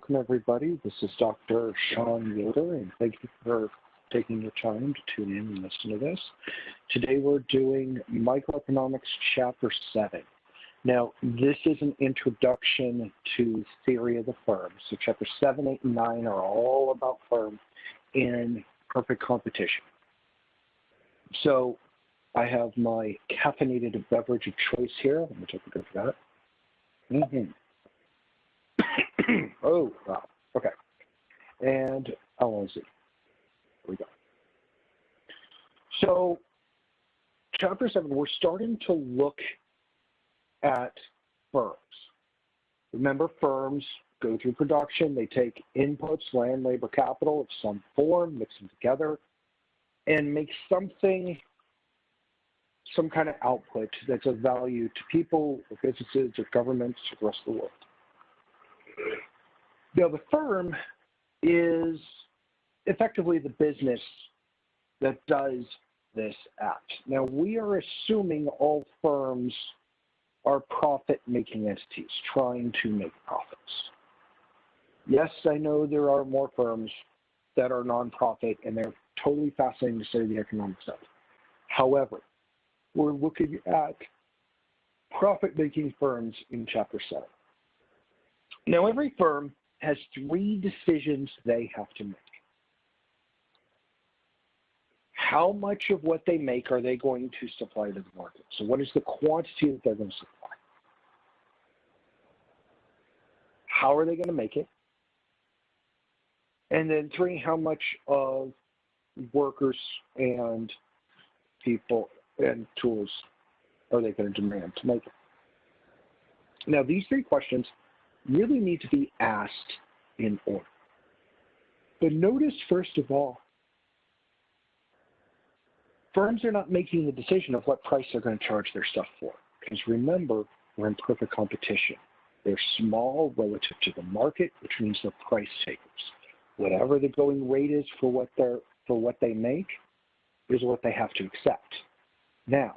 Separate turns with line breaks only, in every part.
welcome everybody. This is Dr. Sean Yoder, and thank you for taking your time to tune in and listen to this. Today we're doing Microeconomics Chapter 7. Now, this is an introduction to theory of the firm. So Chapter 7, 8, and 9 are all about firm in perfect competition. So I have my caffeinated beverage of choice here. Let me take a good for that. Oh, wow. Okay. And how long is it? Here we go. So, Chapter 7, we're starting to look at firms. Remember, firms go through production. They take inputs, land, labor, capital of some form, mix them together, and make something, some kind of output that's of value to people, or businesses, or governments, or the rest of the world. Now, the firm is effectively the business that does this act. Now, we are assuming all firms are profit-making entities trying to make profits. Yes, I know there are more firms that are nonprofit, and they're totally fascinating to study the economics of. However, we're looking at profit-making firms in Chapter 7. Now, every firm has 3 decisions they have to make. How much of what they make are they going to supply to the market? So what is the quantity that they're going to supply? How are they going to make it? And then 3, how much of workers and people and tools are they going to demand to make it? Now, these 3 questions really need to be asked in order. But notice, first of all, firms are not making the decision of what price they're going to charge their stuff for. Because remember, we're in perfect competition. They're small relative to the market, which means they're price takers. Whatever the going rate is for what they make is what they have to accept. Now,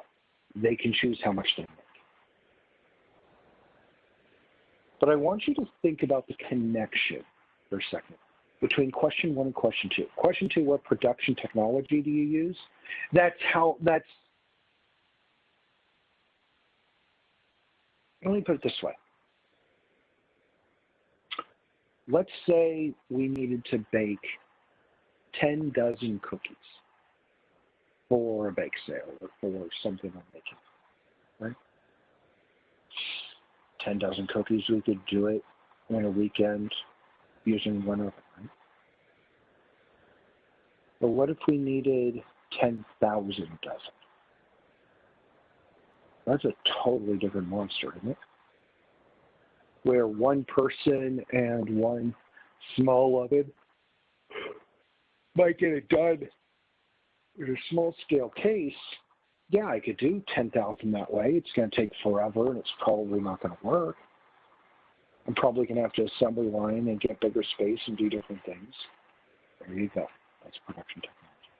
they can choose how much they make. But I want you to think about the connection for a second between question 1 and question 2. Question 2, what production technology do you use? Let me put it this way. Let's say we needed to bake 10 dozen cookies for a bake sale or for something I'm making, right? 10 dozen cookies, we could do it in a weekend using one oven, right? But what if we needed 10,000 dozen? That's a totally different monster, isn't it? Where one person and one small oven might get it done in a small scale case. Yeah, I could do 10,000 that way. It's going to take forever, and it's probably not going to work. I'm probably going to have to assembly line and get bigger space and do different things. There you go. That's production technology.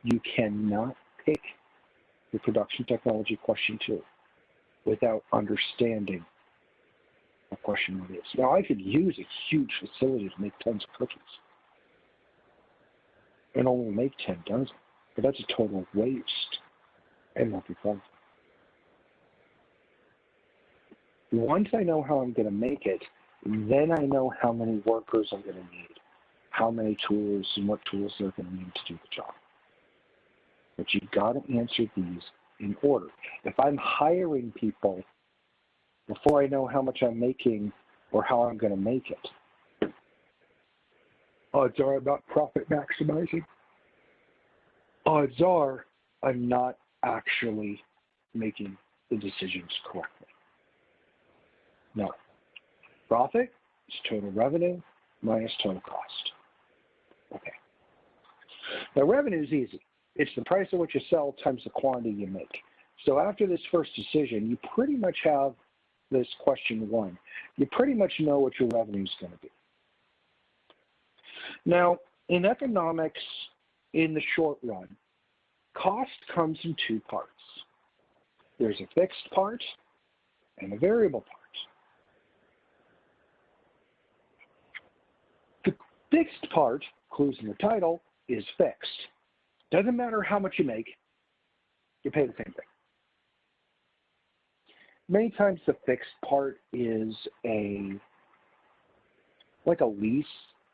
You cannot pick the production technology question 2 without understanding what question 1 is. Now, I could use a huge facility to make tons of cookies and only make 10 dozen, but that's a total waste. And not be fun. Once I know how I'm going to make it, then I know how many workers I'm going to need, how many tools and what tools they're going to need to do the job. But you've got to answer these in order. If I'm hiring people before I know how much I'm making or how I'm going to make it, odds are I'm not profit maximizing. Odds are I'm not actually making the decisions correctly. Now, profit is total revenue minus total cost. Okay. Now, revenue is easy. It's the price of what you sell times the quantity you make. So after this first decision, you pretty much have this question 1. You pretty much know what your revenue is going to be. Now, in economics, in the short run, cost comes in 2 parts. There's a fixed part and a variable part. fixed part, clues in the title, is fixed. Doesn't matter how much you make, you pay the same thing. Many times the fixed part is like a lease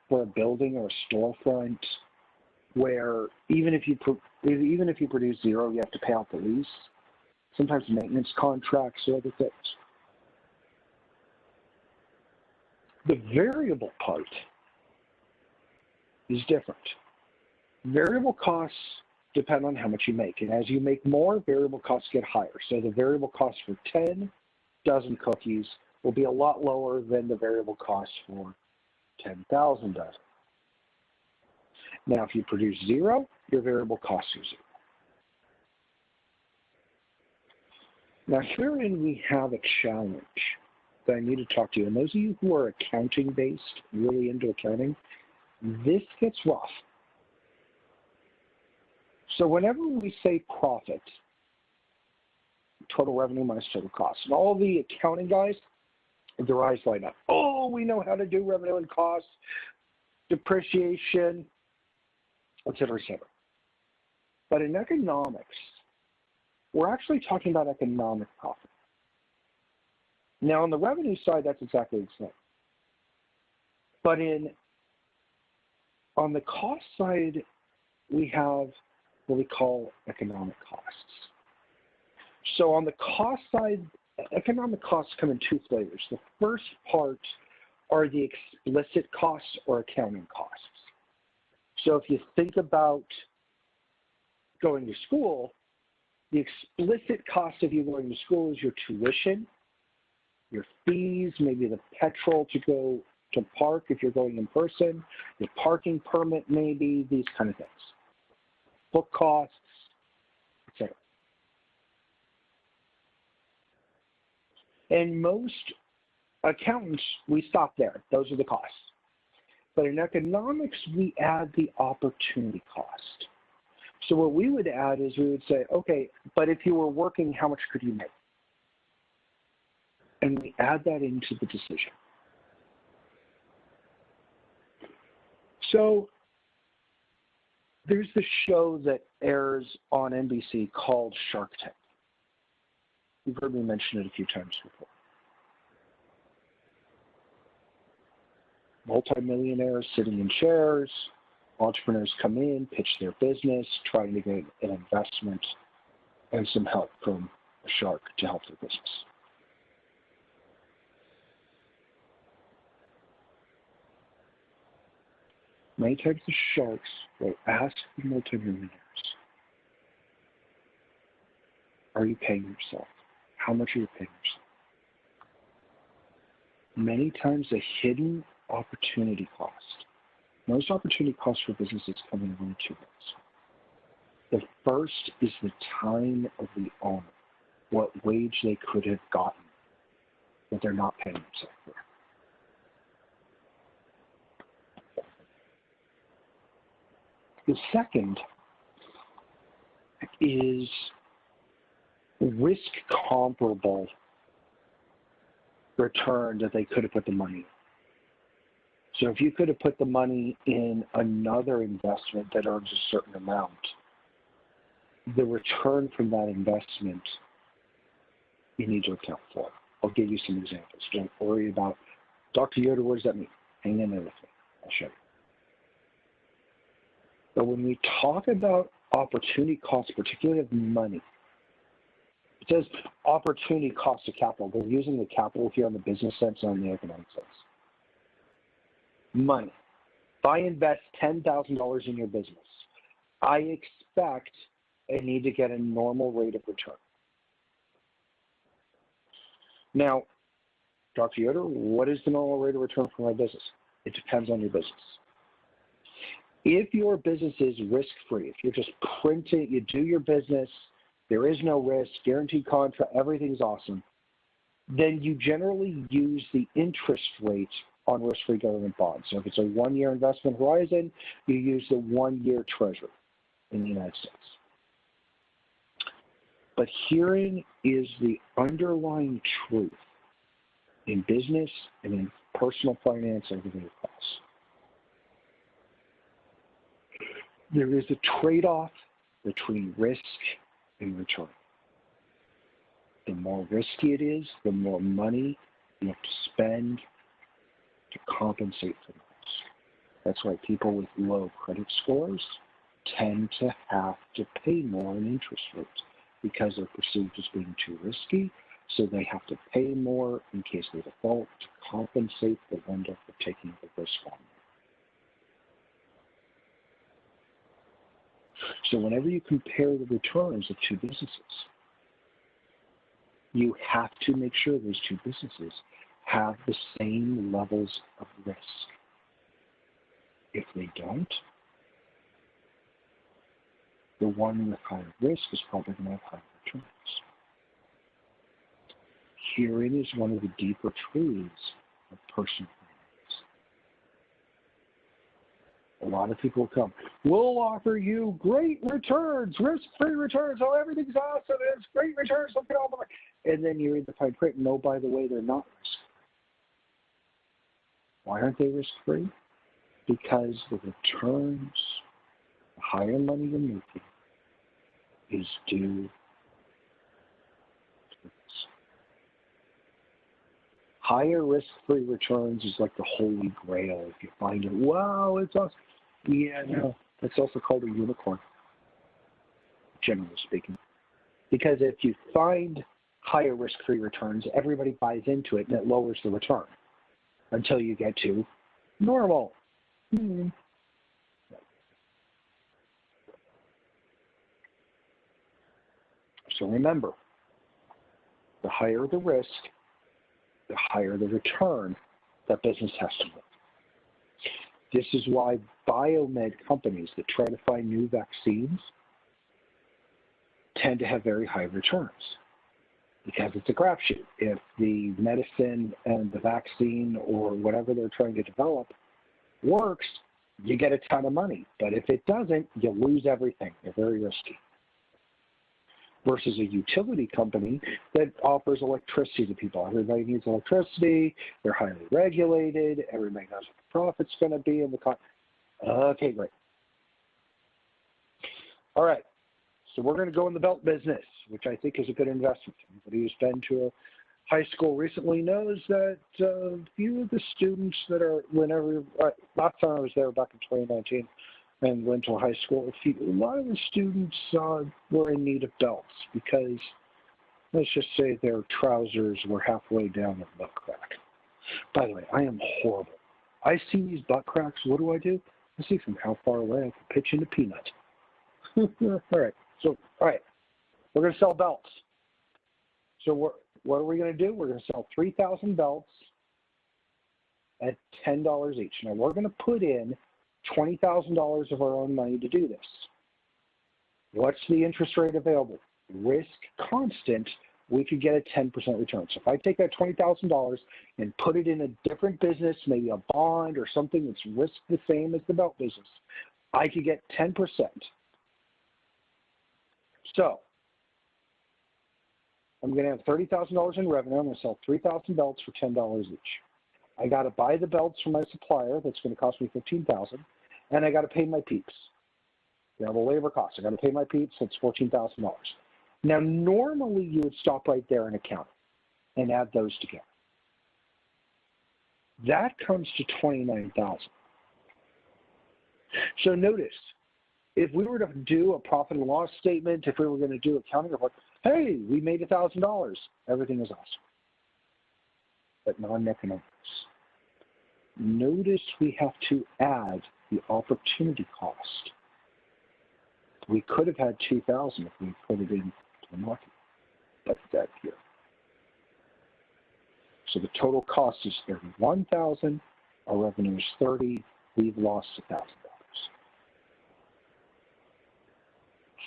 for a building or a storefront, where even if you produce zero, you have to pay out the lease. Sometimes maintenance contracts or other things. The variable part is different. Variable costs depend on how much you make, and as you make more, variable costs get higher. So the variable cost for 10 dozen cookies will be a lot lower than the variable cost for 10,000 dozen. Now, if you produce zero, your variable costs are zero. Now, herein we have a challenge that I need to talk to you. And those of you who are accounting-based, really into accounting, this gets rough. So whenever we say profit, total revenue minus total cost, and all the accounting guys, their eyes light up. Oh, we know how to do revenue and cost, depreciation, et cetera, et cetera. But in economics, we're actually talking about economic profit. Now, on the revenue side, that's exactly the same. But on the cost side, we have what we call economic costs. So on the cost side, economic costs come in two flavors. The first part are the explicit costs or accounting costs. So if you think about going to school, the explicit cost of you going to school is your tuition, your fees, maybe the petrol to go to park if you're going in person, your parking permit maybe, these kind of things. Book costs, etc. And most accountants, we stop there. Those are the costs. But in economics, we add the opportunity cost. So what we would add is we would say, okay, but if you were working, how much could you make? And we add that into the decision. So there's this show that airs on NBC called Shark Tank. You've heard me mention it a few times before. Multimillionaires sitting in chairs, entrepreneurs come in, pitch their business, trying to get an investment and some help from a shark to help their business. Many times the sharks will ask the multimillionaires, are you paying yourself? How much are you paying yourself? Many times a hidden opportunity cost. Most opportunity costs for businesses come in one of two ways. The first is the time of the owner, what wage they could have gotten that they're not paying themselves for. The second is risk comparable return that they could have put the money in. So if you could have put the money in another investment that earns a certain amount, the return from that investment you need to account for. I'll give you some examples. Don't worry about, Dr. Yoder, what does that mean? Hang in there with me. I'll show you. But when we talk about opportunity costs, particularly of money, it says opportunity cost of capital. We're using the capital here in the business sense and on the economic sense. Money. If I invest $10,000 in your business, I expect I need to get a normal rate of return. Now, Dr. Yoder, what is the normal rate of return for my business? It depends on your business. If your business is risk-free, if you're just printing, you do your business, there is no risk, guaranteed contract, everything's awesome, then you generally use the interest rate on risk-free government bonds. So if it's a one-year investment horizon, you use the one-year treasury in the United States. But herein is the underlying truth in business and in personal finance and everything else. There is a trade-off between risk and return. The more risky it is, the more money you have to spend to compensate for the risk. That's why people with low credit scores tend to have to pay more in interest rates because they're perceived as being too risky, so they have to pay more in case they default to compensate the lender for taking the risk on them. So whenever you compare the returns of two businesses, you have to make sure those two businesses have the same levels of risk. If they don't, the one with higher risk is probably going to have higher returns. Herein is one of the deeper truths of personal finance. A lot of people come, we'll offer you great returns, risk-free returns. Oh, everything's awesome. It's great returns. Look at all the... And then you read the fine print, and oh, by the way, they're not risk-free. Why aren't they risk-free? Because the returns, the higher money you're making, is due to this. Higher risk-free returns is like the holy grail. If you find it, wow, it's awesome. Yeah, no, it's also called a unicorn, generally speaking. Because if you find higher risk-free returns, everybody buys into it, and it lowers the return until you get to normal. So remember, the higher the risk, the higher the return that business has to make. This is why biomed companies that try to find new vaccines tend to have very high returns, because it's a crapshoot. If the medicine and the vaccine or whatever they're trying to develop works, you get a ton of money. But if it doesn't, you lose everything. They're very risky. Versus a utility company that offers electricity to people. Everybody needs electricity. They're highly regulated. Everybody knows what the profit's going to be. Okay, great. All right. So we're going to go in the belt business, which I think is a good investment. Anybody who's been to a high school recently knows that a few of the students that are, last time I was there back in 2019 and went to a high school, a lot of the students were in need of belts because, let's just say, their trousers were halfway down the butt crack. By the way, I am horrible. I see these butt cracks. What do? I see from how far away I can pitch into peanut. All right. So, all right, we're going to sell belts. So what are we going to do? We're going to sell 3,000 belts at $10 each. Now, we're going to put in $20,000 of our own money to do this. What's the interest rate available? Risk constant, we could get a 10% return. So if I take that $20,000 and put it in a different business, maybe a bond or something that's risk the same as the belt business, I could get 10%. So I'm going to have $30,000 in revenue. I'm going to sell 3,000 belts for $10 each. I got to buy the belts from my supplier. That's going to cost me $15,000, and I got to pay my peeps. You know, the labor costs. I got to pay my peeps. That's $14,000. Now, normally you would stop right there and account and add those together. That comes to $29,000. So notice, if we were to do a profit and loss statement, if we were going to do accounting report, hey, we made $1,000. Everything is awesome. But non-economics. Notice we have to add the opportunity cost. We could have had $2,000 if we put it into the market, but that here. So the total cost is $31,000. Our revenue is $30,000. We've lost $1,000.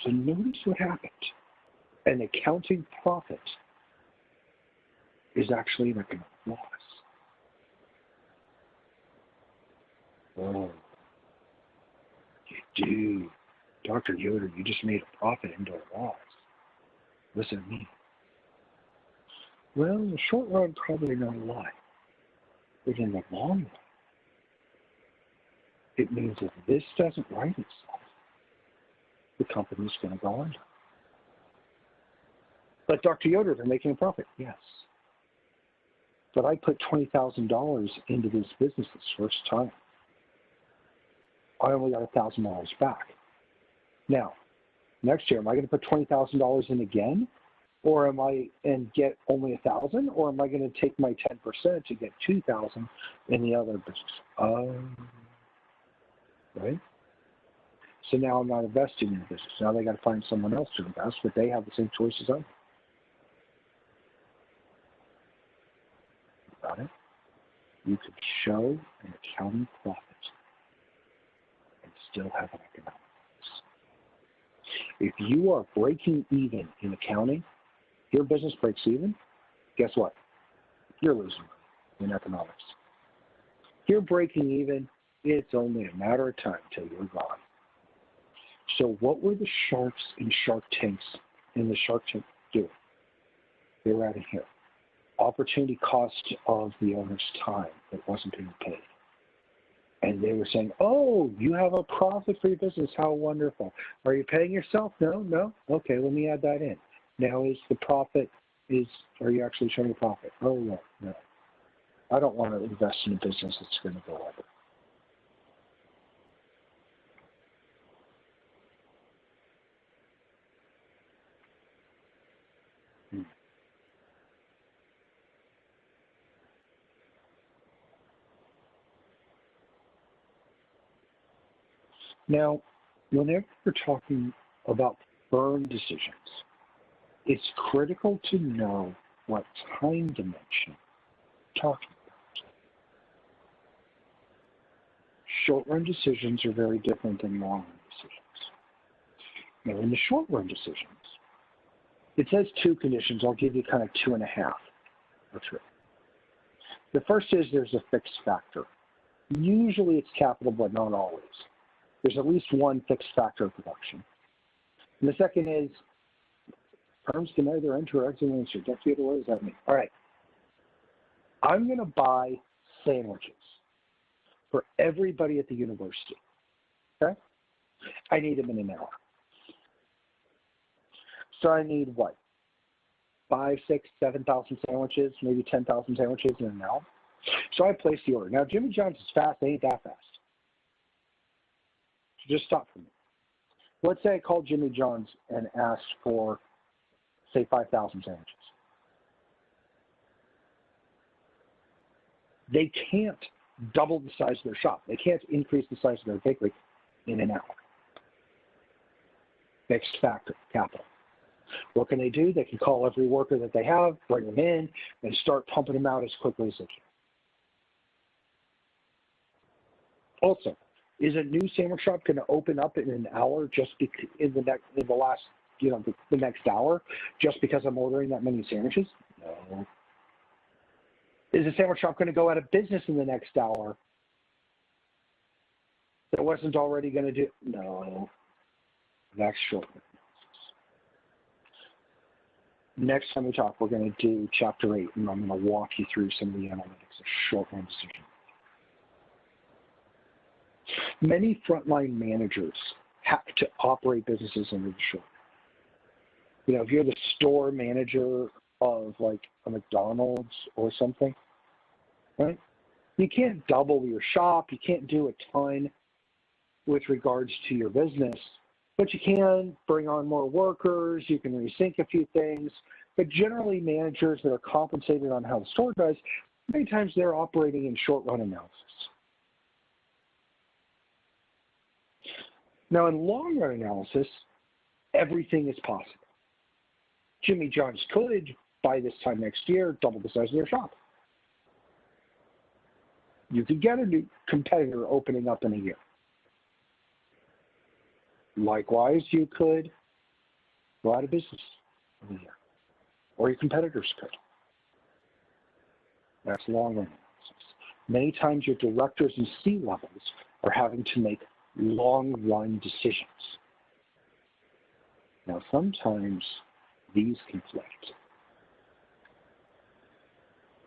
So notice what happened. An accounting profit is actually an economic loss. Oh, dude, Dr. Yoder, you just made a profit into a loss. What does that mean? Well, in the short run, probably not a lot. But in the long run, it means that this doesn't right itself, the company's going to go under. But Dr. Yoder, they're making a profit. Yes. But I put $20,000 into this business this first time. I only got $1,000 back. Now, next year, am I going to put $20,000 in again? Or am I and get only $1,000? Or am I going to take my 10% to get $2,000 in the other business? Right? So now I'm not investing in the business. Now they got to find someone else to invest, but they have the same choices I do. Got it? You could show an accounting profit and still have an economic loss. If you are breaking even in accounting, your business breaks even, guess what? You're losing money in economics. If you're breaking even, it's only a matter of time till you're gone. So what were the sharks in Shark Tanks in the Shark Tank doing? They were adding here. Opportunity cost of the owner's time that wasn't being paid. And they were saying, oh, you have a profit for your business. How wonderful. Are you paying yourself? No. Okay, let me add that in. Now is the profit, are you actually showing a profit? Oh, no. I don't want to invest in a business that's going to go under. Now, whenever you're talking about firm decisions, it's critical to know what time dimension you're talking about. Short-run decisions are very different than long-run decisions. Now, in the short-run decisions, it says 2 conditions. I'll give you kind of 2.5 or 3. The first is there's a fixed factor. Usually it's capital, but not always. There's at least one fixed factor of production. And the second is firms can either enter or exit an industry. What does that mean? All right. I'm going to buy sandwiches for everybody at the university. Okay? I need them in an hour. So I need what? 5, 6, 7,000 sandwiches, maybe 10,000 sandwiches in an hour. So I place the order. Now, Jimmy John's is fast. They ain't that fast. Just stop for me. Let's say I called Jimmy John's and asked for, say, 5,000 sandwiches. They can't double the size of their shop. They can't increase the size of their bakery in an hour. Fixed factor, capital. What can they do? They can call every worker that they have, bring them in, and start pumping them out as quickly as they can. Also, is a new sandwich shop going to open up in an hour just because the next hour, just because I'm ordering that many sandwiches? No. Is a sandwich shop going to go out of business in the next hour that wasn't already going to do? No. That's short. Next time we talk, we're going to do Chapter 8, and I'm going to walk you through some of the analytics of short-run decision. Many frontline managers have to operate businesses under the short. You know, if you're the store manager of like a McDonald's or something, right? You can't double your shop. You can't do a ton with regards to your business, but you can bring on more workers. You can resync a few things. But generally, managers that are compensated on how the store does, many times they're operating in short-run analysis. Now, in long-run analysis, everything is possible. Jimmy John's could, by this time next year, double the size of their shop. You could get a new competitor opening up in a year. Likewise, you could go out of business in a year. Or your competitors could. That's long-run analysis. Many times your directors and C-levels are having to make long-run decisions. Now, sometimes these conflict.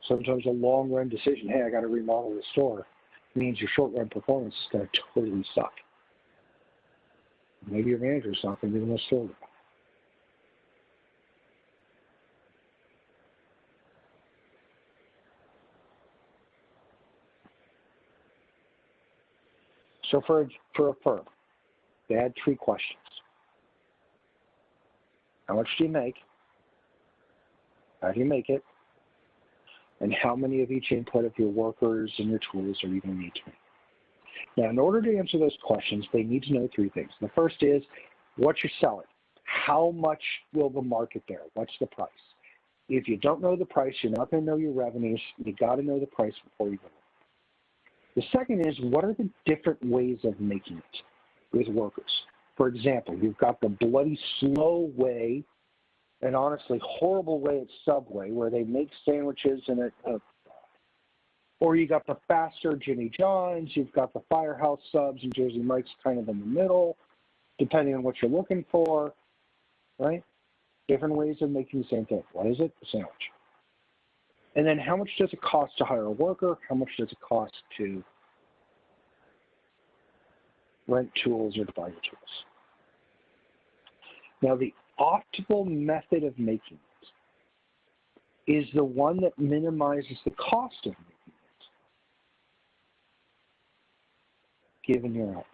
Sometimes a long-run decision, hey, I got to remodel the store, means your short-run performance is going to totally suck. Maybe your manager's not going to be the most thrilled about it. So for a firm, they had 3 questions. How much do you make? How do you make it? And how many of each input of your workers and your tools are you going to need to make? Now, in order to answer those questions, they need to know 3 things. The first is, what you're selling. How much will the market bear? What's the price? If you don't know the price, you're not going to know your revenues. You got to know the price before you go. The second is, what are the different ways of making it with workers? For example, you've got the bloody slow way, and honestly horrible way at Subway, where they make sandwiches and or you got the faster Jimmy John's, you've got the Firehouse subs, and Jersey Mike's kind of in the middle, depending on what you're looking for, right? Different ways of making the same thing. What is it? A sandwich. And then how much does it cost to hire a worker? How much does it cost to rent tools or to buy your tools? Now, the optimal method of making it is the one that minimizes the cost of making it, given your output.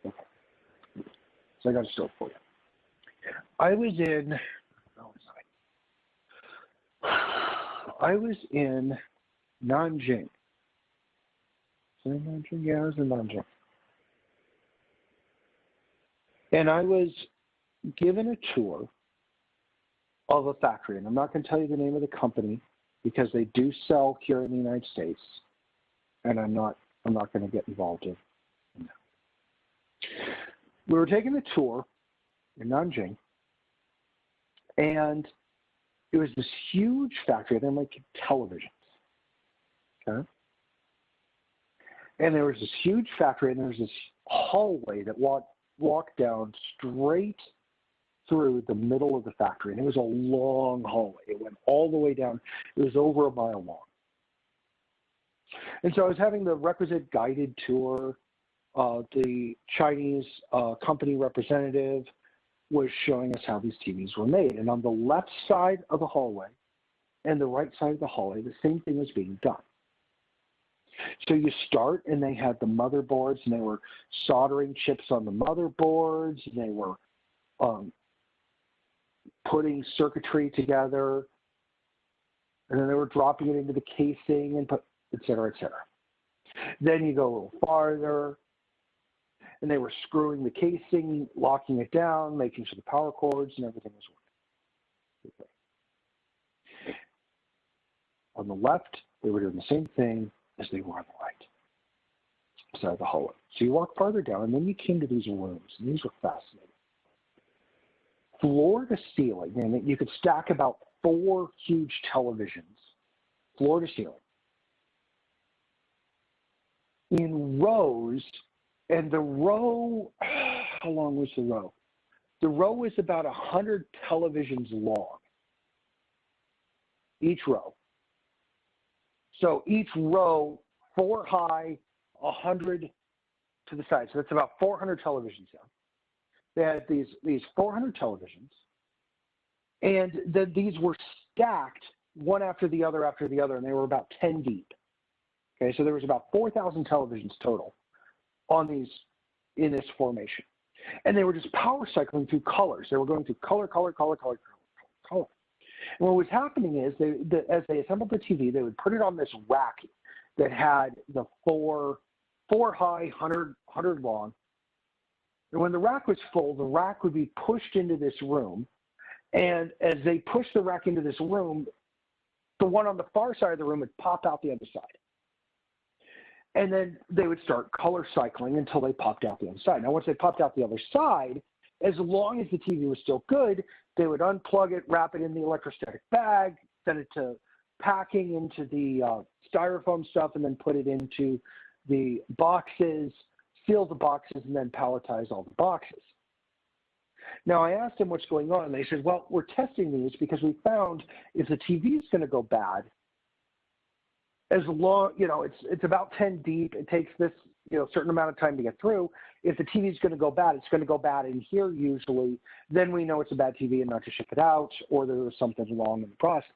Okay. So I got a story for you. I was in Nanjing. Yeah, I was in Nanjing. And I was given a tour of a factory. And I'm not going to tell you the name of the company because they do sell here in the United States. And I'm not going to get involved in that. We were taking a tour in Nanjing. And it was this huge factory. They make televisions. Okay? And there was this huge factory, and there was this hallway that walked down straight through the middle of the factory. And it was a long hallway. It went all the way down. It was over a mile long. And so I was having the requisite guided tour. The Chinese company representative was showing us how these TVs were made. And on the left side of the hallway and the right side of the hallway, the same thing was being done. So you start, and they had the motherboards, and they were soldering chips on the motherboards, and they were putting circuitry together, and then they were dropping it into the casing, and et cetera, et cetera. Then you go a little farther, and they were screwing the casing, locking it down, making sure the power cords and everything was working. Okay. On the left, they were doing the same thing as they were on the right side of the hallway. So you walk farther down, and then you came to these rooms, and these were fascinating. Floor to ceiling, and you could stack about 4 huge televisions, floor to ceiling, in rows. And the row, how long was the row? The row was about 100 televisions long, each row. So each row, 4 high, 100 to the side. So that's about 400 televisions down. They had these 400 televisions, and these were stacked one after the other, and they were about 10 deep. Okay, so there was about 4,000 televisions total in this formation. And they were just power cycling through colors. They were going through color. And what was happening is, as they assembled the TV, they would put it on this rack that had the 4 high, 100 long. And when the rack was full, the rack would be pushed into this room. And as they pushed the rack into this room, the one on the far side of the room would pop out the other side. And then they would start color cycling until they popped out the other side. Now, once they popped out the other side, as long as the TV was still good, they would unplug it, wrap it in the electrostatic bag, send it to packing into the styrofoam stuff, and then put it into the boxes, seal the boxes, and then palletize all the boxes. Now, I asked them what's going on, and they said, well, we're testing these because we found if the TV is going to go bad, as long, it's about 10 deep. It takes this a certain amount of time to get through. If the TV is going to go bad, it's going to go bad in here usually. Then we know it's a bad TV and not to ship it out, or there was something wrong in the process.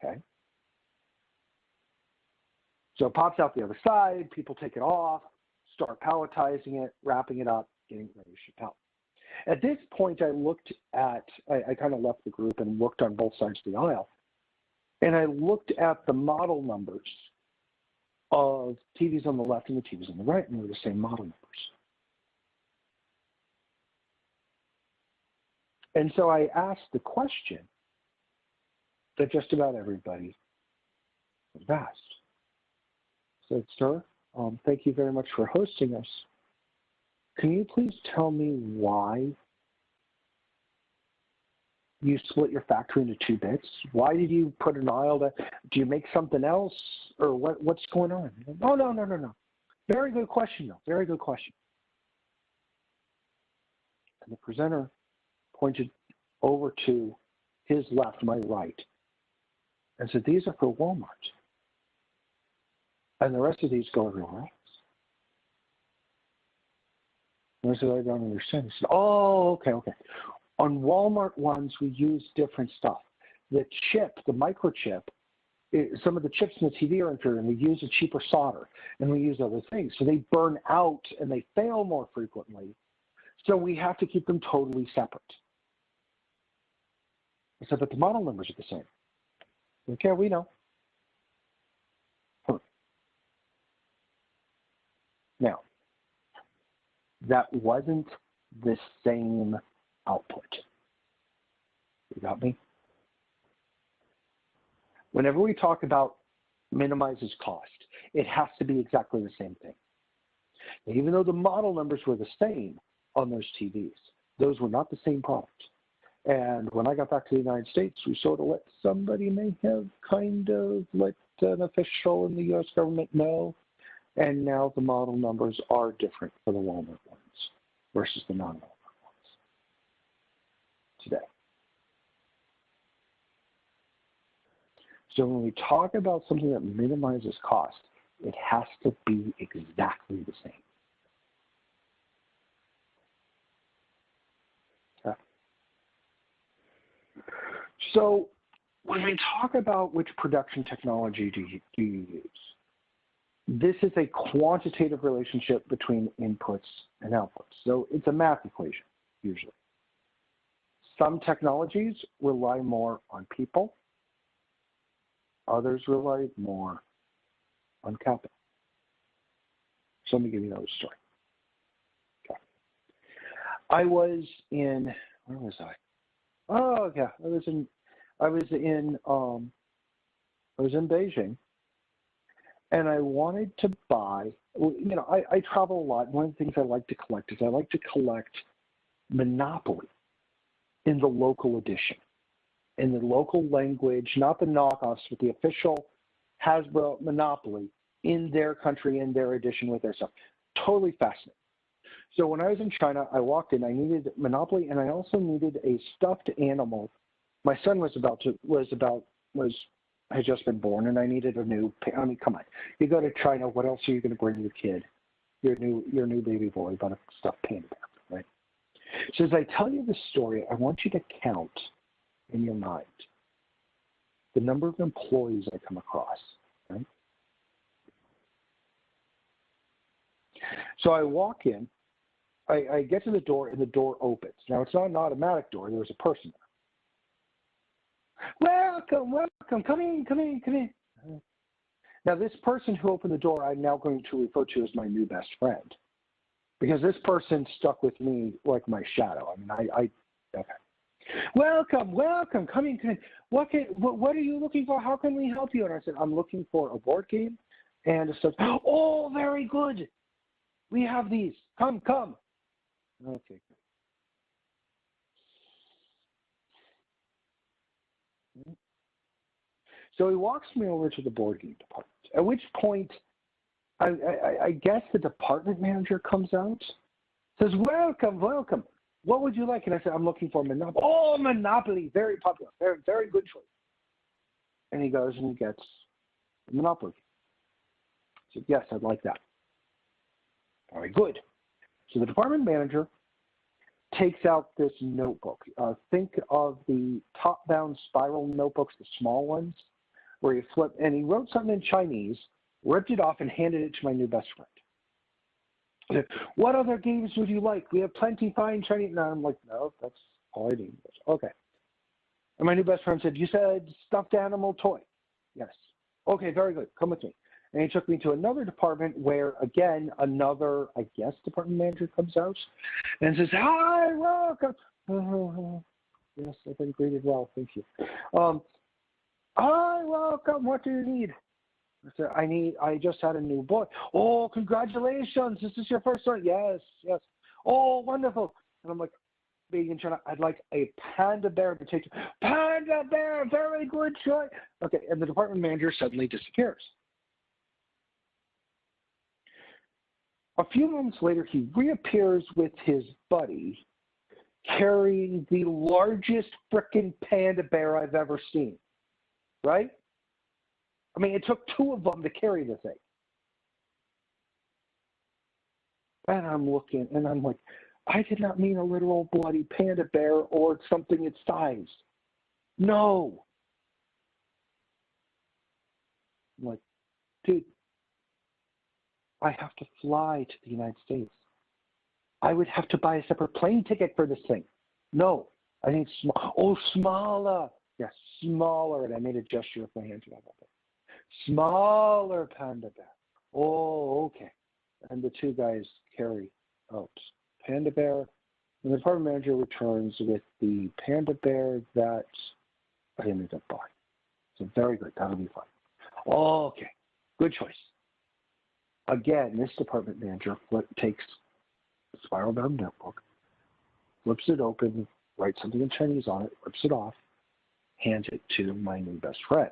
Okay. So it pops out the other side. People take it off, start palletizing it, wrapping it up, getting it ready to ship out. At this point, I kind of left the group and looked on both sides of the aisle. And I looked at the model numbers of TVs on the left and the TVs on the right, and they were the same model numbers. And so I asked the question that just about everybody was asked. I said, sir, thank you very much for hosting us. Can you please tell me why you split your factory into 2 bits? Why did you put an aisle there? Do you make something else? Or what's going on? Oh, no. Very good question, though. Very good question. And the presenter pointed over to his left, my right, and said, these are for Walmart. And the rest of these go everywhere else. And I said, I don't understand. He said, oh, okay. On Walmart ones, we use different stuff. The chip, the microchip, some of the chips in the TV are inferior, and we use a cheaper solder, and we use other things. So they burn out, and they fail more frequently. So we have to keep them totally separate. I said, but the model numbers are the same. Okay, we know. Now, that wasn't the same output. You got me? Whenever we talk about minimizes cost, it has to be exactly the same thing. And even though the model numbers were the same on those TVs, those were not the same product. And when I got back to the United States, we sort of let somebody may have kind of let an official in the U.S. government know. And now the model numbers are different for the Walmart ones versus the non-Walmart ones today. So when we talk about something that minimizes cost, it has to be exactly the same. Okay. So when we talk about which production technology do you use, this is a quantitative relationship between inputs and outputs. So it's a math equation, usually. Some technologies rely more on people. Others rely more on capital. So let me give you another story. Okay. I was in, where was I? Oh, yeah, I was in Beijing. And I wanted to buy, I travel a lot. One of the things I like to collect is I like to collect Monopoly in the local edition, in the local language, not the knockoffs, but the official Hasbro Monopoly in their country, in their edition with their stuff. Totally fascinating. So when I was in China, I walked in, I needed Monopoly, and I also needed a stuffed animal. My son had just been born, and I needed a new. I mean, come on! You go to China. What else are you going to bring your kid? Your new baby boy, but a stuffed panda bear, right? So as I tell you this story, I want you to count in your mind the number of employees I come across. Right? So I walk in, I get to the door, and the door opens. Now it's not an automatic door. There's a person there. Welcome, come in. Now this person who opened the door, I'm now going to refer to as my new best friend, because this person stuck with me like my shadow. I mean, okay. Welcome, come in. What are you looking for? How can we help you? And I said, I'm looking for a board game and a stuff. Oh, very good. We have these. Come. Okay. So he walks me over to the board game department, at which point I guess the department manager comes out, says, welcome. What would you like? And I said, I'm looking for Monopoly. Oh, Monopoly, very popular, very, very good choice. And he goes and he gets Monopoly. I said, yes, I'd like that. Very good. So the department manager takes out this notebook. Think of the top-down spiral notebooks, the small ones, where you flip, and he wrote something in Chinese, ripped it off, and handed it to my new best friend. He said, what other games would you like? We have plenty fine Chinese. And I'm like, no, that's all I need. Okay. And my new best friend said, you said stuffed animal toy? Yes. Okay, very good. Come with me. And he took me to another department where, again, another, I guess, department manager comes out and says, hi, welcome. Yes, I've been greeted well. Thank you. Hi, welcome. What do you need? I said, I just had a new boy. Oh, congratulations. This is your first one. Yes, yes. Oh, wonderful. And I'm like, being in China, I'd like a panda bear to take. Panda bear, very good choice. Okay, and the department manager suddenly disappears. A few moments later, he reappears with his buddy carrying the largest frickin' panda bear I've ever seen, right? I mean, it took two of them to carry the thing. And I'm looking, and I'm like, I did not mean a literal bloody panda bear or something its size. No. I'm like, dude, I have to fly to the United States. I would have to buy a separate plane ticket for this thing. No, I think small. Oh, smaller. Yes, smaller. And I made a gesture with my hand to that. Smaller panda bear. Oh, okay. And the two guys carry out panda bear. And the department manager returns with the panda bear that I ended up buying. So very good. That'll be fine. Oh, okay. Good choice. Again, this department manager takes a spiral-bound notebook, flips it open, writes something in Chinese on it, rips it off, hands it to my new best friend.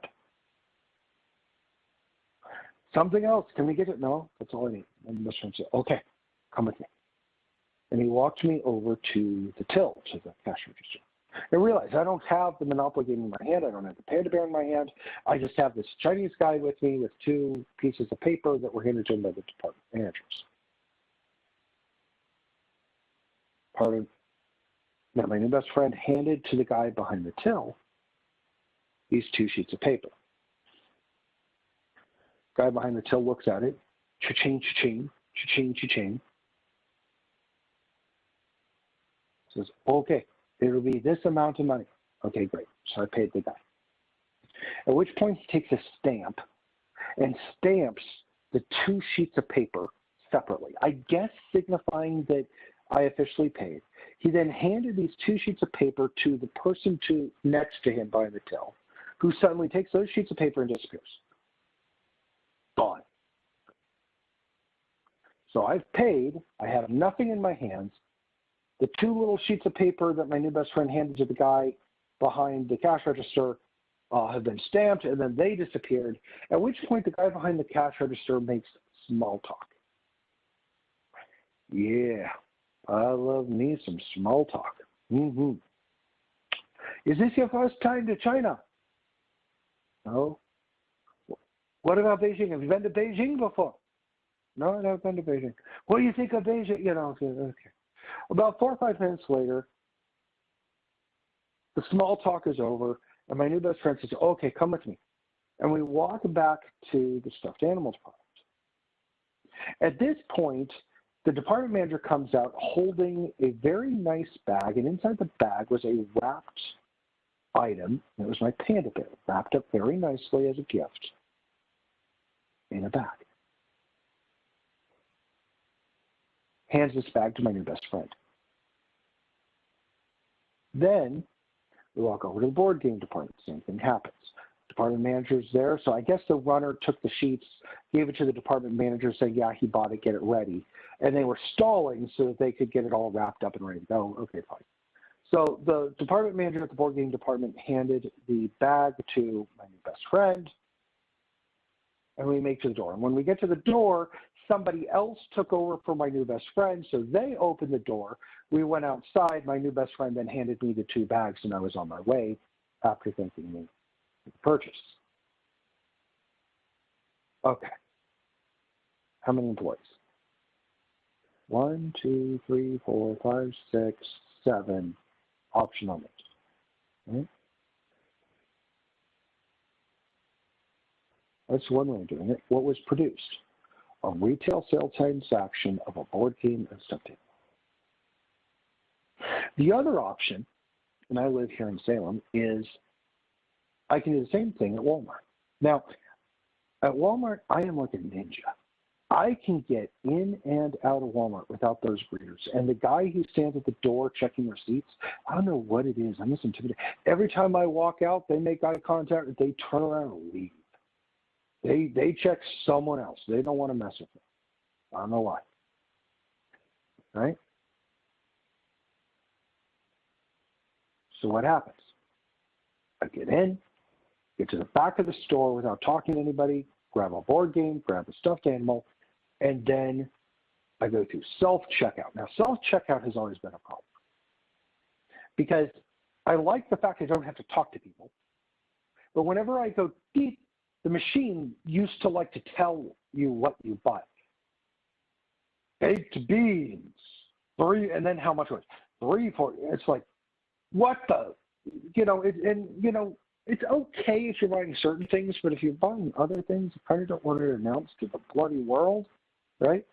Something else, can we get it? No, that's all I need. And the best friend said, okay, come with me. And he walked me over to the till, to the cash register. I realized I don't have the Monopoly game in my hand. I don't have the panda bear in my hand. I just have this Chinese guy with me with two pieces of paper that were handed to him by the department managers. Now, my new best friend handed to the guy behind the till these two sheets of paper. Guy behind the till looks at it. Cha-ching, cha-ching, cha-ching, cha-ching. Says, okay, it'll be this amount of money. Okay, great. So I paid the guy. At which point he takes a stamp and stamps the two sheets of paper separately, I guess signifying that I officially paid. He then handed these two sheets of paper to the person next to him behind the till, who suddenly takes those sheets of paper and disappears. Gone. So I've paid. I have nothing in my hands. The two little sheets of paper that my new best friend handed to the guy behind the cash register have been stamped, and then they disappeared, at which point the guy behind the cash register makes small talk. Yeah, I love me some small talk. Mm-hmm. Is this your first time to China? No. What about Beijing? Have you been to Beijing before? No, I've never been to Beijing. What do you think of Beijing? You know, okay. About 4 or 5 minutes later, the small talk is over, and my new best friend says, okay, come with me. And we walk back to the stuffed animal department. At this point, the department manager comes out holding a very nice bag, and inside the bag was a wrapped item. It was my panda bear, wrapped up very nicely as a gift in a bag. Hands this bag to my new best friend. Then we walk over to the board game department. Same thing happens. Department manager's there, so I guess the runner took the sheets, gave it to the department manager, saying, yeah, he bought it, get it ready. And they were stalling so that they could get it all wrapped up and ready to go. Okay, fine. So the department manager at the board game department handed the bag to my new best friend, and we make to the door. And when we get to the door, somebody else took over for my new best friend, so they opened the door. We went outside. My new best friend then handed me the 2 bags, and I was on my way after thanking me for the purchase. Okay. How many employees? 1, 2, 3, 4, 5, 6, 7 option numbers. Right? That's one way of doing it. What was produced? A retail sale transaction of a board game and stuffed animal. The other option, and I live here in Salem, is I can do the same thing at Walmart. Now, at Walmart, I am like a ninja. I can get in and out of Walmart without those greeters. And the guy who stands at the door checking receipts, I don't know what it is. I'm just intimidated. Every time I walk out, they make eye contact, they turn around and leave. They check someone else. They don't want to mess with me. I don't know why. Right? So what happens? I get in, get to the back of the store without talking to anybody, grab a board game, grab a stuffed animal, and then I go through self-checkout. Now, self-checkout has always been a problem because I like the fact I don't have to talk to people. But whenever I go deep, the machine used to like to tell you what you buy. Baked beans, 3, and then how much was it? 3, 4. It's like, what the, it's okay if you're buying certain things, but if you're buying other things, you kind of don't want it announced to the bloody world, right?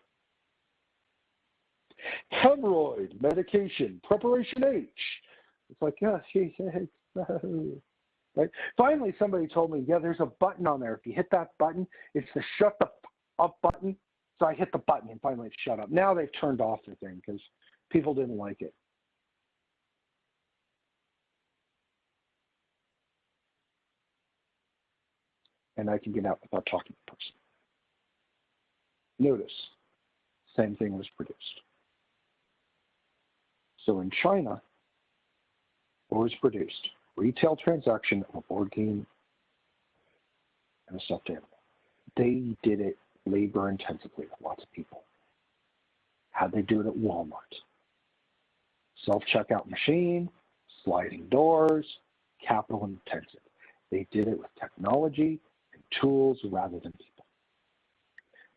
Hemorrhoid medication, preparation H. It's like, yeah, right? Finally, somebody told me, yeah, there's a button on there. If you hit that button, it's the shut the up button. So I hit the button and finally it shut up. Now they've turned off the thing because people didn't like it. And I can get out without talking to the person. Notice, same thing was produced. So in China, what was produced? Retail transaction of a board game and a stuffed animal. They did it labor intensively with lots of people. How'd they do it at Walmart? Self-checkout machine, sliding doors, capital intensive. They did it with technology and tools rather than people.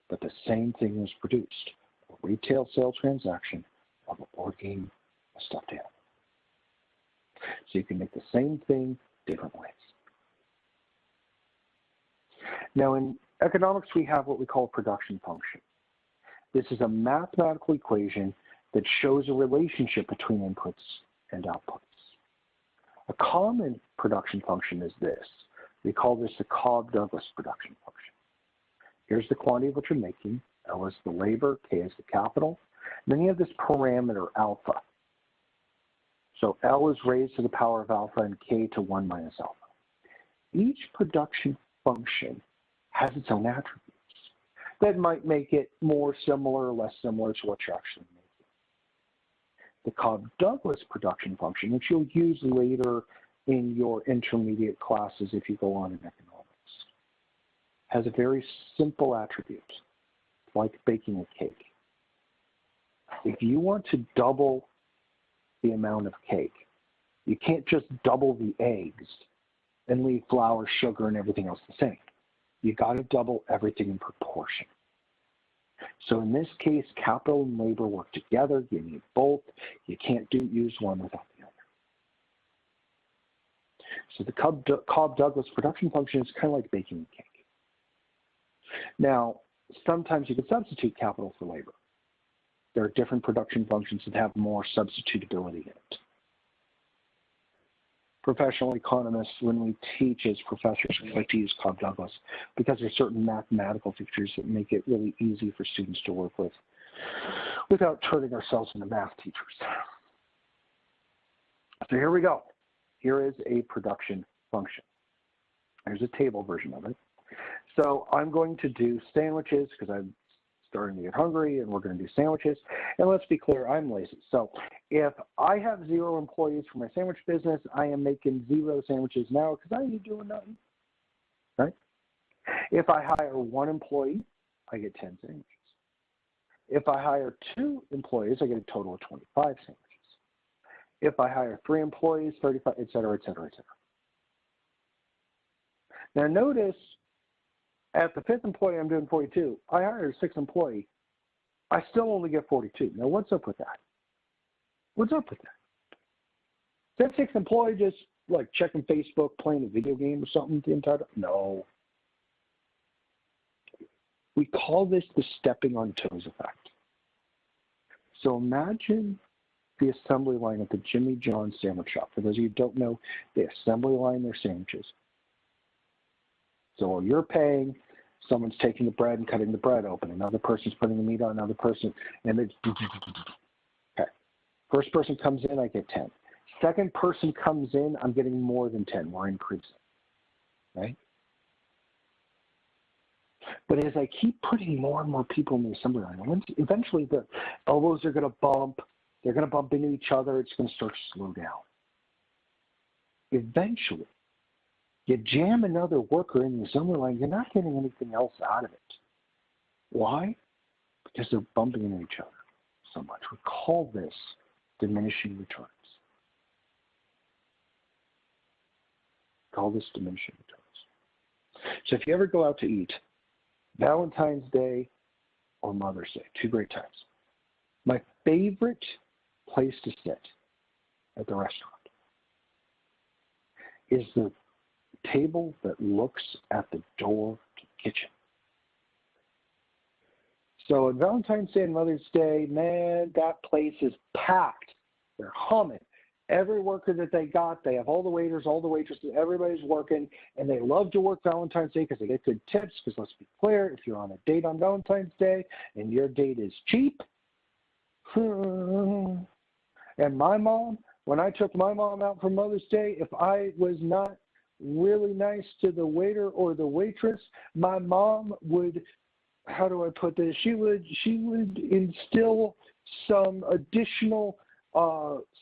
But the same thing was produced, a retail sale transaction of a board game, a stuffed animal. So you can make the same thing different ways. Now in economics, we have what we call a production function. This is a mathematical equation that shows a relationship between inputs and outputs. A common production function is this. We call this the Cobb-Douglas production function. Here's the quantity of what you're making. L is the labor, K is the capital. And then you have this parameter alpha. So L is raised to the power of alpha and K to 1 minus alpha. Each production function has its own attributes that might make it more similar or less similar to what you're actually making. The Cobb-Douglas production function, which you'll use later in your intermediate classes if you go on in economics, has a very simple attribute, like baking a cake. If you want to double the amount of cake, you can't just double the eggs and leave flour, sugar, and everything else the same. You got to double everything in proportion. So in this case, capital and labor work together. You need both. You can't use one without the other. So the Cobb-Douglas production function is kind of like baking a cake. Now, sometimes you can substitute capital for labor. There are different production functions that have more substitutability in it. Professional economists, when we teach as professors, we like to use Cobb-Douglas because there are certain mathematical features that make it really easy for students to work with without turning ourselves into math teachers. So here we go. Here is a production function. There's a table version of it. So I'm going to do sandwiches because I'm starting to get hungry, and we're going to do sandwiches. And let's be clear, I'm lazy. So if I have 0 employees for my sandwich business, I am making 0 sandwiches now because I ain't doing nothing, right? If I hire 1 employee, I get 10 sandwiches. If I hire 2 employees, I get a total of 25 sandwiches. If I hire 3 employees, 35, et cetera, et cetera, et cetera. Now notice, at the 5th employee, I'm doing 42. I hired a 6th employee. I still only get 42. Now, what's up with that? What's up with that? That sixth employee just like checking Facebook, playing a video game or something the entire time? No. We call this the stepping on toes effect. So imagine the assembly line at the Jimmy John's sandwich shop. For those of you who don't know, they assembly line their sandwiches. So while you're paying, someone's taking the bread and cutting the bread open. Another person's putting the meat on another person, and it's okay. First person comes in, I get 10. Second person comes in, I'm getting more than 10. We're increasing, right? But as I keep putting more and more people in the assembly line, eventually the elbows are going to bump. They're going to bump into each other. It's going to start to slow down. Eventually, you jam another worker in the assembly line, you're not getting anything else out of it. Why? Because they're bumping into each other so much. We call this diminishing returns. Call this diminishing returns. So if you ever go out to eat, Valentine's Day or Mother's Day, two great times. My favorite place to sit at the restaurant is the table that looks at the door to the kitchen. So on Valentine's Day and Mother's Day, man, that place is packed. They're humming. Every worker that they got, they have all the waiters, all the waitresses, everybody's working, and they love to work Valentine's Day because they get good tips, because let's be clear, if you're on a date on Valentine's Day and your date is cheap, and my mom, when I took my mom out for Mother's Day, if I was not really nice to the waiter or the waitress, my mom would, how do I put this, she would instill some additional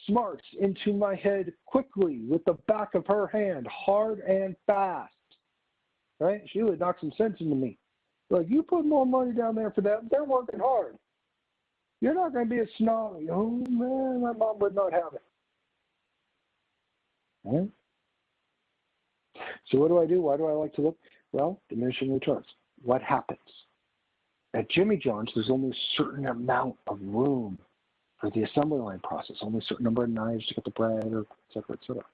smarts into my head quickly with the back of her hand, hard and fast, right? She would knock some sense into me. Like, you put more money down there for them, they're working hard. You're not going to be a snobby. Oh, man, my mom would not have it. Right? So what do I do? Why do I like to look? Well, diminishing returns. What happens? At Jimmy John's, there's only a certain amount of room for the assembly line process, only a certain number of knives to get the bread, or et cetera, et cetera.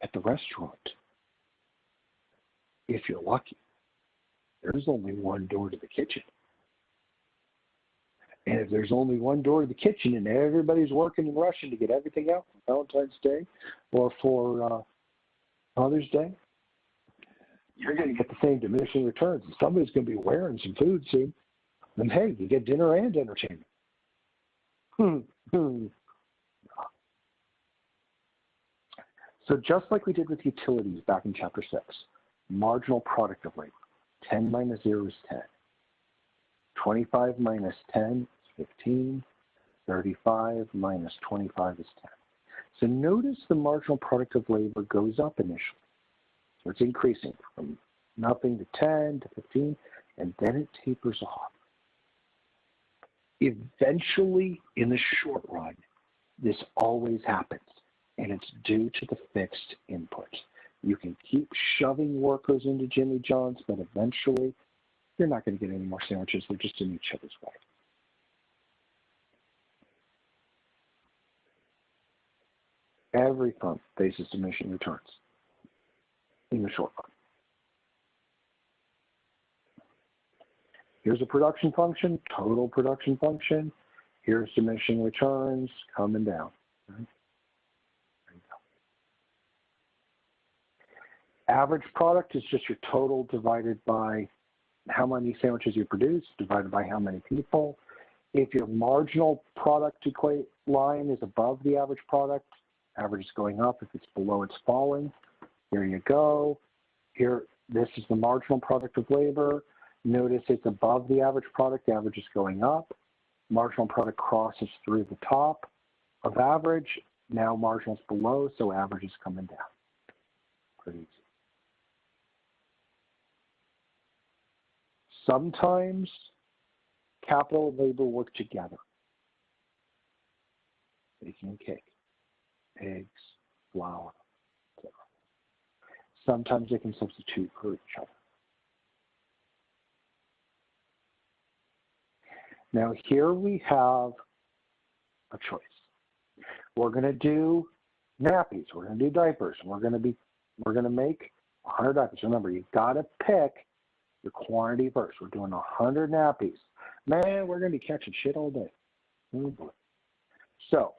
At the restaurant, if you're lucky, there's only one door to the kitchen. And if there's only one door to the kitchen and everybody's working and rushing to get everything out for Valentine's Day or for Mother's Day, you're going to get the same diminishing returns. Somebody's going to be wearing some food soon. And hey, you get dinner and entertainment. So just like we did with utilities back in Chapter 6, marginal product of labor, 10 minus 0 is 10. 25 minus 10 is 15. 35 minus 25 is 10. So notice the marginal product of labor goes up initially. So it's increasing from nothing to 10 to 15, and then it tapers off. Eventually, in the short run, this always happens, and it's due to the fixed input. You can keep shoving workers into Jimmy John's, but eventually, you're not going to get any more sandwiches. They're just in each other's way. Every firm faces diminishing returns in the short run. Here's a production function, total production function. Here's diminishing returns coming down. Right? There you go. Average product is just your total divided by how many sandwiches you produce, divided by how many people. If your marginal product line is above the average product, average is going up. If it's below, it's falling. Here you go. Here, this is the marginal product of labor. Notice it's above the average product. The average is going up. Marginal product crosses through the top of average. Now marginal is below, so average is coming down. Pretty easy. Sometimes capital and labor work together. Baking a cake, eggs, flour, etc. Sometimes they can substitute for each other. Now here we have a choice. We're going to do nappies. We're going to do diapers. We're going to make 100 diapers. Remember, you've got to pick your quantity first. We're doing 100 nappies. Man, we're going to be catching shit all day. Oh boy. So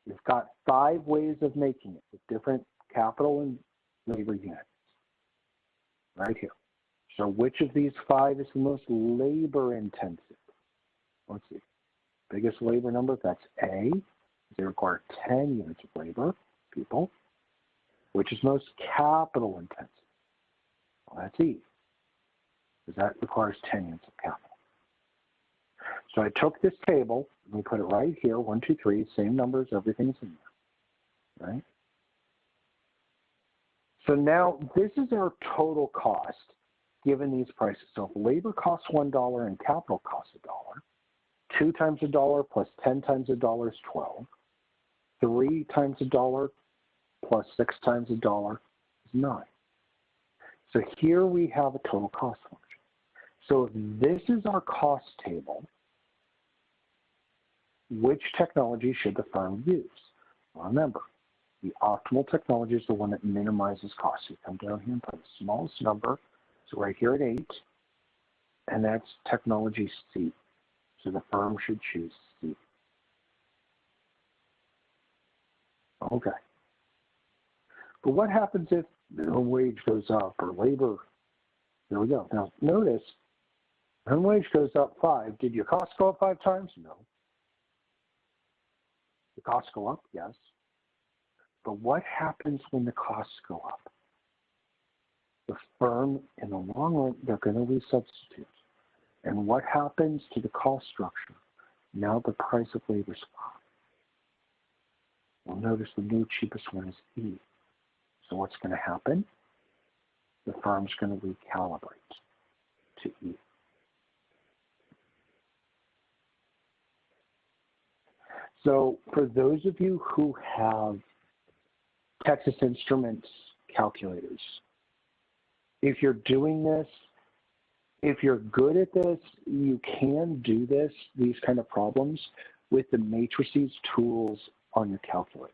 we've got 5 ways of making it with different capital and labor units right here. So which of these 5 is the most labor intensive? Let's see. Biggest labor number, that's A. They require 10 units of labor, people. Which is most capital intensive? Well, that's E, because that requires 10 units of capital. So I took this table, and we put it right here, 1, 2, 3, same numbers, everything's in there, right? So now this is our total cost given these prices. So if labor costs $1 and capital costs $1, 2 times $1 plus 10 times $1 is 12. 3 times $1 plus 6 times $1 is 9. So here we have a total cost function. So if this is our cost table, which technology should the firm use? Well, remember, the optimal technology is the one that minimizes costs. You come down here and put the smallest number, so right here at 8, and that's technology C. So the firm should choose C. Okay. But what happens if minimum wage goes up or labor? There we go. Now notice, minimum wage goes up 5. Did your costs go up 5 times? No. The costs go up? Yes. But what happens when the costs go up? The firm, in the long run, they're going to resubstitute. And what happens to the cost structure? Now the price of labor is up. Well, notice the new cheapest one is E. So what's going to happen? The firm's going to recalibrate to E. So for those of you who have Texas Instruments calculators, if you're doing this, if you're good at this, you can do this, these kind of problems, with the matrices tools on your calculator.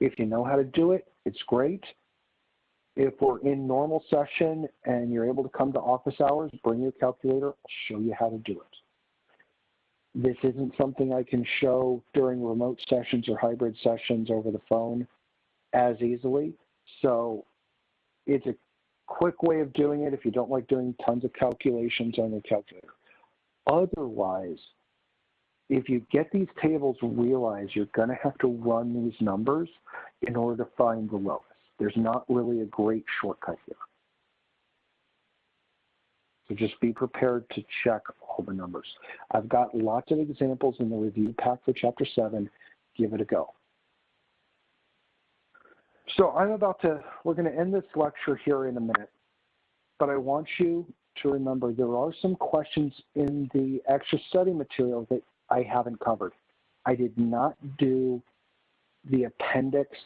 If you know how to do it, it's great. If we're in normal session and you're able to come to office hours, bring your calculator, I'll show you how to do it. This isn't something I can show during remote sessions or hybrid sessions over the phone as easily. So it's a quick way of doing it if you don't like doing tons of calculations on your calculator. Otherwise, if you get these tables, realize you're going to have to run these numbers in order to find the lowest. There's not really a great shortcut here. So just be prepared to check all the numbers. I've got lots of examples in the review pack for Chapter 7. Give it a go. So we're going to end this lecture here in a minute, but I want you to remember there are some questions in the extra study material that I haven't covered. I did not do the appendix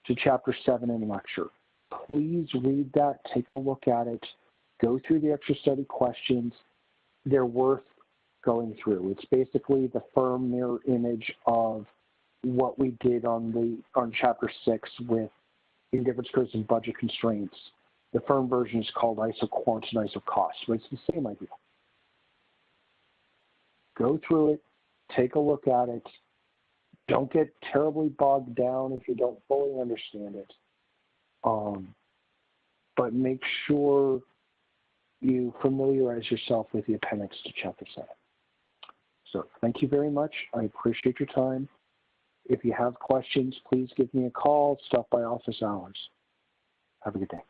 to Chapter 7 in lecture. Please read that, take a look at it, go through the extra study questions. They're worth going through. It's basically the firm mirror image of what we did on Chapter 6 with indifference curves and budget constraints. The firm version is called ISO-quant and ISO-cost, but it's the same idea. Go through it, take a look at it. Don't get terribly bogged down if you don't fully understand it. But make sure you familiarize yourself with the appendix to Chapter 7. So thank you very much. I appreciate your time. If you have questions, please give me a call. Stop by office hours. Have a good day.